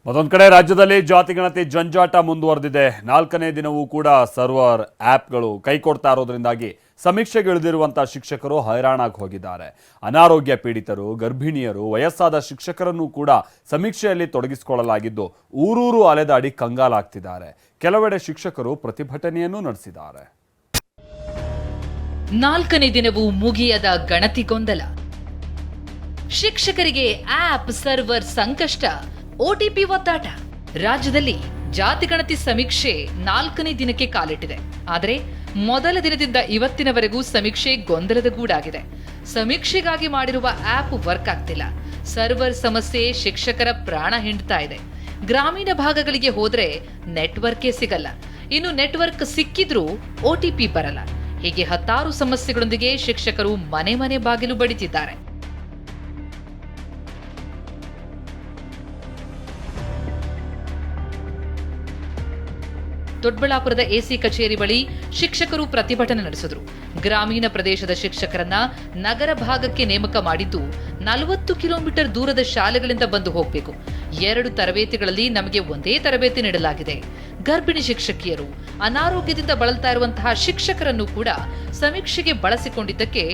ಮತ್ತೊಂದು ಕಡೆ ರಾಜ್ಯದಲ್ಲಿ ಜಾತಿಗಣತಿ ಜಂಜಾಟ ಮುಂದುವರೆದಿದೆ. 4ನೇ ದಿನವೂ ಕೂಡ ಸರ್ವರ್ ಆ್ಯಪ್ಗಳು ಕೈಕೊಡ್ತಾ ಇರೋದ್ರಿಂದಾಗಿ ಸಮೀಕ್ಷೆಗೆ ಇಳಿದಿರುವಂತಹ ಶಿಕ್ಷಕರು ಹೈರಾಣಾಗಿ ಹೋಗಿದ್ದಾರೆ. ಅನಾರೋಗ್ಯ ಪೀಡಿತರು, ಗರ್ಭಿಣಿಯರು, ವಯಸ್ಸಾದ ಶಿಕ್ಷಕರನ್ನು ಕೂಡ ಸಮೀಕ್ಷೆಯಲ್ಲಿ ತೊಡಗಿಸಿಕೊಳ್ಳಲಾಗಿದ್ದು ಊರೂರು ಅಲೆದಾಡಿ ಕಂಗಾಲಾಗ್ತಿದ್ದಾರೆ. ಕೆಲವೆಡೆ ಶಿಕ್ಷಕರು ಪ್ರತಿಭಟನೆಯನ್ನು ನಡೆಸಿದ್ದಾರೆ. 4ನೇ ದಿನವೂ ಮುಗಿಯದ ಗಣತಿ ಗೊಂದಲ. ಶಿಕ್ಷಕರಿಗೆ ಆಪ್ ಸರ್ವರ್ ಸಂಕಷ್ಟ, OTP ಒತ್ತಾಟ. ರಾಜ್ಯದಲ್ಲಿ ಜಾತಿ ಗಣತಿ ಸಮೀಕ್ಷೆ 4ನೇ ದಿನಕ್ಕೆ ಕಾಲಿಟ್ಟಿದೆ. ಆದರೆ ಮೊದಲ ದಿನದಿಂದ ಇವತ್ತಿನವರೆಗೂ ಸಮೀಕ್ಷೆ ಗೊಂದಲದ ಗೂಡಾಗಿದೆ. ಸಮೀಕ್ಷೆಗಾಗಿ ಮಾಡಿರುವ ಆಪ್ ವರ್ಕ್ ಆಗ್ತಿಲ್ಲ. ಸರ್ವರ್ ಸಮಸ್ಯೆ ಶಿಕ್ಷಕರ ಪ್ರಾಣ ಹಿಂಡ್ತಾ ಇದೆ. ಗ್ರಾಮೀಣ ಭಾಗಗಳಿಗೆ ಹೋದ್ರೆ ನೆಟ್ವರ್ಕೇ ಸಿಗಲ್ಲ. ಇನ್ನು ನೆಟ್ವರ್ಕ್ ಸಿಕ್ಕಿದ್ರೂ OTP ಬರಲ್ಲ. ಹೀಗೆ ಹತ್ತಾರು ಸಮಸ್ಯೆಗಳೊಂದಿಗೆ ಶಿಕ್ಷಕರು ಮನೆ ಮನೆ ಬಾಗಿಲು ಬಡಿತಿದ್ದಾರೆ. ದೊಡ್ಡಬಳ್ಳಾಪುರದ AC ಕಚೇರಿ ಬಳಿ ಶಿಕ್ಷಕರು ಪ್ರತಿಭಟನೆ ನಡೆಸಿದರು. ಗ್ರಾಮೀಣ ಪ್ರದೇಶದ ಶಿಕ್ಷಕರನ್ನ ನಗರ ಭಾಗಕ್ಕೆ ನೇಮಕ ಮಾಡಿದ್ದು 40 ಕಿಲೋಮೀಟರ್ ದೂರದ ಶಾಲೆಗಳಿಂದ ಬಂದು ಹೋಗಬೇಕು. 2 ತರಬೇತಿಗಳಲ್ಲಿ ನಮಗೆ ಒಂದೇ ತರಬೇತಿ ನೀಡಲಾಗಿದೆ. ಗರ್ಭಿಣಿ ಶಿಕ್ಷಕಿಯರು, ಅನಾರೋಗ್ಯದಿಂದ ಬಳಲ್ತಾ ಇರುವಂತಹ ಶಿಕ್ಷಕರನ್ನು ಕೂಡ ಸಮೀಕ್ಷೆಗೆ ಬಳಸಿಕೊಂಡಿದ್ದಕ್ಕೆ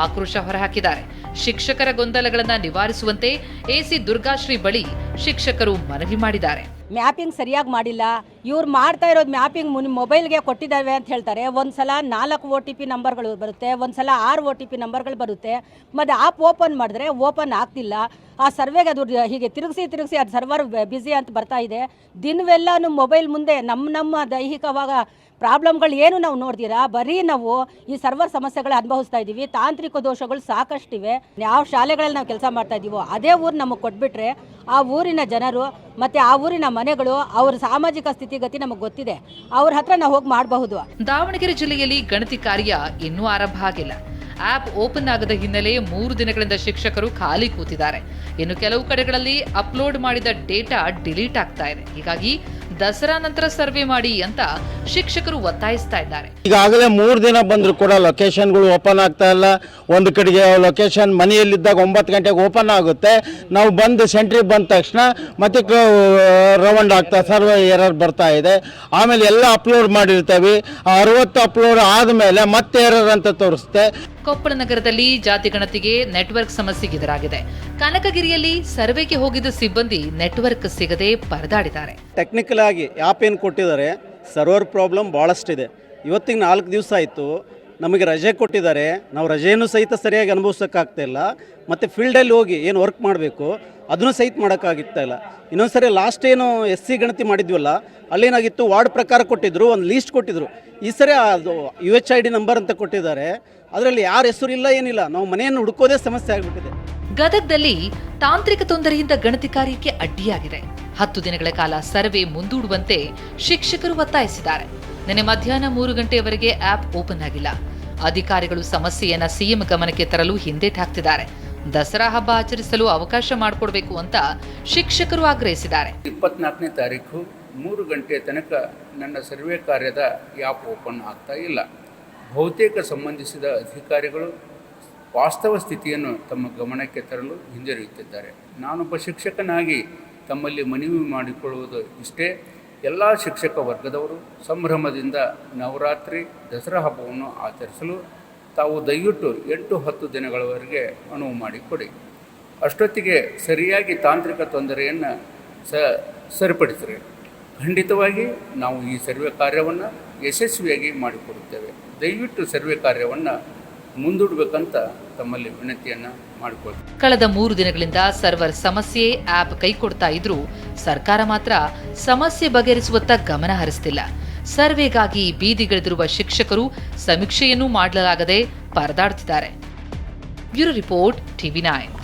ಆಕ್ರೋಶ ಹೊರಹಾಕಿದ್ದಾರೆ. ಶಿಕ್ಷಕರ ಗೊಂದಲಗಳನ್ನ ನಿವಾರಿಸುವಂತೆ AC ದುರ್ಗಾಶ್ರೀ ಬಳಿ ಶಿಕ್ಷಕರು ಮನವಿ ಮಾಡಿದ್ದಾರೆ. ಮ್ಯಾಪಿಂಗ್ ಸರಿಯಾಗಿ ಮಾಡಿಲ್ಲ. ಇವ್ರು ಮಾಡ್ತಾ ಇರೋದು ಮ್ಯಾಪಿಂಗ್ ಮೊಬೈಲ್ಗೆ ಕೊಟ್ಟಿದ್ದಾವೆ ಅಂತ ಹೇಳ್ತಾರೆ. ಒಂದ್ಸಲ 4 OTP ನಂಬರ್ಗಳು ಬರುತ್ತೆ, ಒಂದ್ಸಲ 6 OTP ನಂಬರ್ಗಳು ಬರುತ್ತೆ. ಮತ್ತು ಆ್ಯಪ್ ಓಪನ್ ಮಾಡಿದ್ರೆ ಓಪನ್ ಆಗ್ತಿಲ್ಲ. ಆ ಸರ್ವೆಗೆ ಅದು ಹೀಗೆ ತಿರುಗಿಸಿ ಅದು ಸರ್ವರ್ ಬ್ಯುಸಿ ಅಂತ ಬರ್ತಾ ಇದೆ. ದಿನವೆಲ್ಲನೂ ಮೊಬೈಲ್ ಮುಂದೆ ನಮ್ಮ ದೈಹಿಕವಾಗ ಪ್ರಾಬ್ಲಮ್ಗಳು ಏನು ನಾವು ನೋಡ್ತೀರಾ, ಬರೀ ನಾವು ಈ ಸರ್ವರ್ ಸಮಸ್ಯೆಗಳು ಅನುಭವಿಸ್ತಾ ಇದ್ದೀವಿ. ತಾಂತ್ರಿಕ ದೋಷಗಳು ಸಾಕಷ್ಟಿವೆ. ಯಾವ ಶಾಲೆಗಳಲ್ಲಿ ನಾವು ಕೆಲಸ ಮಾಡ್ತಾ ಇದ್ದೀವೋ ಅದೇ ಊರು ನಮಗೆ ಕೊಟ್ಬಿಟ್ರೆ ಆ ಊರಿನ ಜನರು ಮತ್ತು ಆ ಊರಿನ ಮನೆಗಳು ಅವರ ಸಾಮಾಜಿಕ ಸ್ಥಿತಿಗತಿ ನಮಗೆ ಗೊತ್ತಿದೆ. ಅವ್ರ ಹತ್ರ ನಾವು ಹೋಗಿ ಮಾಡಬಹುದು. ದಾವಣಗೆರೆ ಜಿಲ್ಲೆಯಲ್ಲಿ ಗಣತಿ ಕಾರ್ಯ ಇನ್ನೂ ಆರಂಭ ಆಗಿಲ್ಲ. ಆಪ್ ಓಪನ್ ಆಗದ ಹಿನ್ನೆಲೆ 3 ದಿನಗಳಿಂದ ಶಿಕ್ಷಕರು ಖಾಲಿ ಕೂತಿದ್ದಾರೆ. ಇನ್ನು ಕೆಲವು ಕಡೆಗಳಲ್ಲಿ ಅಪ್ಲೋಡ್ ಮಾಡಿದ ಡೇಟಾ ಡಿಲೀಟ್ ಆಗ್ತಾ ಇದೆ. ಹೀಗಾಗಿ ದಸರಾ ನಂತರ ಸರ್ವೆ ಮಾಡಿ ಅಂತ ಶಿಕ್ಷಕರು ಒತ್ತಾಯಿಸ್ತಾ ಇದ್ದಾರೆ. ಈಗಾಗಲೇ 3 ದಿನ ಬಂದ್ರು ಕೂಡ ಲೊಕೇಶನ್ಗಳು ಓಪನ್ ಆಗ್ತಾ ಇಲ್ಲ. ಒಂದು ಕಡೆಗೆ ಲೊಕೇಶನ್ ಮನೆಯಲ್ಲಿದ್ದಾಗ 9 ಗಂಟೆಗೆ ಓಪನ್ ಆಗುತ್ತೆ. ನಾವು ಬಂದು ಸೆಂಟ್ರಿಗೆ ಬಂದ ತಕ್ಷಣ ಮತ್ತೆ ರೌಂಡ್ ಆಗ್ತಾ ಸರ್ವರ್ ಎರರ್ ಬರ್ತಾ ಇದೆ. ಆಮೇಲೆ ಎಲ್ಲ ಅಪ್ಲೋಡ್ ಮಾಡಿರ್ತೇವೆ. 60 ಅಪ್ಲೋಡ್ ಆದಮೇಲೆ ಮತ್ತೆ ಎರರ್ ಅಂತ ತೋರಿಸುತ್ತೆ. ಕೊಪ್ಪಳ ನಗರದಲ್ಲಿ ಜಾತಿ ಗಣತಿಗೆ ನೆಟ್ವರ್ಕ್ ಸಮಸ್ಯೆಗೆ ಎದುರಾಗಿದೆ. ಕನಕಗಿರಿಯಲ್ಲಿ ಸರ್ವೆಗೆ ಹೋಗಿದ್ದ ಸಿಬ್ಬಂದಿ ನೆಟ್ವರ್ಕ್ ಸಿಗದೆ ಪರದಾಡಿದ್ದಾರೆ. ಟೆಕ್ನಿಕಲ್ ಆಗಿ ಆ್ಯಪ್ ಏನು ಕೊಟ್ಟಿದ್ದಾರೆ, ಸರ್ವರ್ ಪ್ರಾಬ್ಲಮ್ ಭಾಳಷ್ಟಿದೆ. ಇವತ್ತಿಗೆ 4 ದಿವಸ ಆಯಿತು. ನಮಗೆ ರಜೆ ಕೊಟ್ಟಿದ್ದಾರೆ. ನಾವು ರಜೆಯನ್ನು ಸಹಿತ ಸರಿಯಾಗಿ ಅನುಭವಿಸೋಕ್ಕಾಗ್ತಾ ಇಲ್ಲ. ಮತ್ತು ಫೀಲ್ಡಲ್ಲಿ ಹೋಗಿ ಏನು ವರ್ಕ್ ಮಾಡಬೇಕು ಅದನ್ನು ಸಹಿತ ಮಾಡೋಕ್ಕಾಗ್ತಾ ಇಲ್ಲ. ಇನ್ನೊಂದು ಸರಿ ಲಾಸ್ಟ್ ಏನು SC ಗಣತಿ ಮಾಡಿದ್ವಲ್ಲ, ಅಲ್ಲೇನಾಗಿತ್ತು, ವಾರ್ಡ್ ಪ್ರಕಾರ ಕೊಟ್ಟಿದ್ರು, ಒಂದು ಲೀಸ್ಟ್ ಕೊಟ್ಟಿದ್ರು. ಈ ಸರಿ ಅದು UHID ನಂಬರ್ ಅಂತ ಕೊಟ್ಟಿದ್ದಾರೆ. ಅದರಲ್ಲಿ ಯಾರ ಹೆಸರು ಇಲ್ಲ, ಏನಿಲ್ಲ. ನಾವು ಮನೆಯನ್ನು ಹುಡುಕೋದೇ ಸಮಸ್ಯೆ ಆಗಿಬಿಟ್ಟಿದೆ. ಗದಗದಲ್ಲಿ ತಾಂತ್ರಿಕ ತೊಂದರೆಯಿಂದ ಗಣತಿ ಕಾರ್ಯಕ್ಕೆ ಅಡ್ಡಿಯಾಗಿದೆ. 10 ದಿನಗಳ ಕಾಲ ಸರ್ವೆ ಮುಂದೂಡುವಂತೆ ಶಿಕ್ಷಕರು ಒತ್ತಾಯಿಸಿದ್ದಾರೆ. ನಿನ್ನೆ ಮಧ್ಯಾಹ್ನ 3 ಗಂಟೆಯವರೆಗೆ ಆಪ್ ಓಪನ್ ಆಗಿಲ್ಲ. ಅಧಿಕಾರಿಗಳು ಸಮಸ್ಯೆಯನ್ನ CM ಗಮನಕ್ಕೆ ತರಲು ಹಿಂದೇಟಾಕ್ತಿದ್ದಾರೆ. ದಸರಾ ಹಬ್ಬ ಆಚರಿಸಲು ಅವಕಾಶ ಮಾಡಿಕೊಡ್ಬೇಕು ಅಂತ ಶಿಕ್ಷಕರು ಆಗ್ರಹಿಸಿದ್ದಾರೆ. 24ನೇ ತಾರೀಕು 3 ಗಂಟೆ ತನಕ ನನ್ನ ಸರ್ವೆ ಕಾರ್ಯದ ಆ್ಯಪ್ ಓಪನ್ ಆಗ್ತಾ ಇಲ್ಲ. ಬಹುತೇಕ ಸಂಬಂಧಿಸಿದ ಅಧಿಕಾರಿಗಳು ವಾಸ್ತವ ಸ್ಥಿತಿಯನ್ನು ತಮ್ಮ ಗಮನಕ್ಕೆ ತರಲು ಹಿಂಜರಿಯುತ್ತಿದ್ದಾರೆ. ನಾನೊಬ್ಬ ಶಿಕ್ಷಕನಾಗಿ ತಮ್ಮಲ್ಲಿ ಮನವಿ ಮಾಡಿಕೊಳ್ಳುವುದು ಇಷ್ಟೇ. ಎಲ್ಲ ಶಿಕ್ಷಕ ವರ್ಗದವರು ಸಂಭ್ರಮದಿಂದ ನವರಾತ್ರಿ ದಸರಾ ಹಬ್ಬವನ್ನು ಆಚರಿಸಲು ತಾವು ದಯವಿಟ್ಟು 8-10 ದಿನಗಳವರೆಗೆ ಅನುವು ಮಾಡಿಕೊಡಿ. ಅಷ್ಟೊತ್ತಿಗೆ ಸರಿಯಾಗಿ ತಾಂತ್ರಿಕ ತೊಂದರೆಯನ್ನು ಸರಿಪಡಿಸಿರಿ. ಖಂಡಿತವಾಗಿ ನಾವು ಈ ಸರ್ವೆ ಕಾರ್ಯವನ್ನು ಯಶಸ್ವಿಯಾಗಿ ಮಾಡಿಕೊಡುತ್ತೇವೆ. ದಯವಿಟ್ಟು ಸರ್ವೆ ಕಾರ್ಯವನ್ನು ಮುಂದೂಡಬೇಕಂತ ತಮ್ಮಲ್ಲಿ ವಿನಂತಿಯನ್ನು ಮಾಡಿಕೊಳ್ತೀವಿ. ಕಳೆದ 3 ದಿನಗಳಿಂದ ಸರ್ವರ್ ಸಮಸ್ಯೆ ಆಪ್ ಕೈಕೊಡ್ತಾ ಇದ್ರೂ ಸರ್ಕಾರ ಮಾತ್ರ ಸಮಸ್ಯೆ ಬಗೆಹರಿಸುವತ್ತ ಗಮನ ಹರಿಸ್ತಿಲ್ಲ. ಸರ್ವೆಗಾಗಿ ಬೀದಿಗಿಳಿದಿರುವ ಶಿಕ್ಷಕರು ಸಮೀಕ್ಷೆಯನ್ನೂ ಮಾಡಲಾಗದೆ ಪರದಾಡ್ತಿದ್ದಾರೆ. Bureau report, TV9.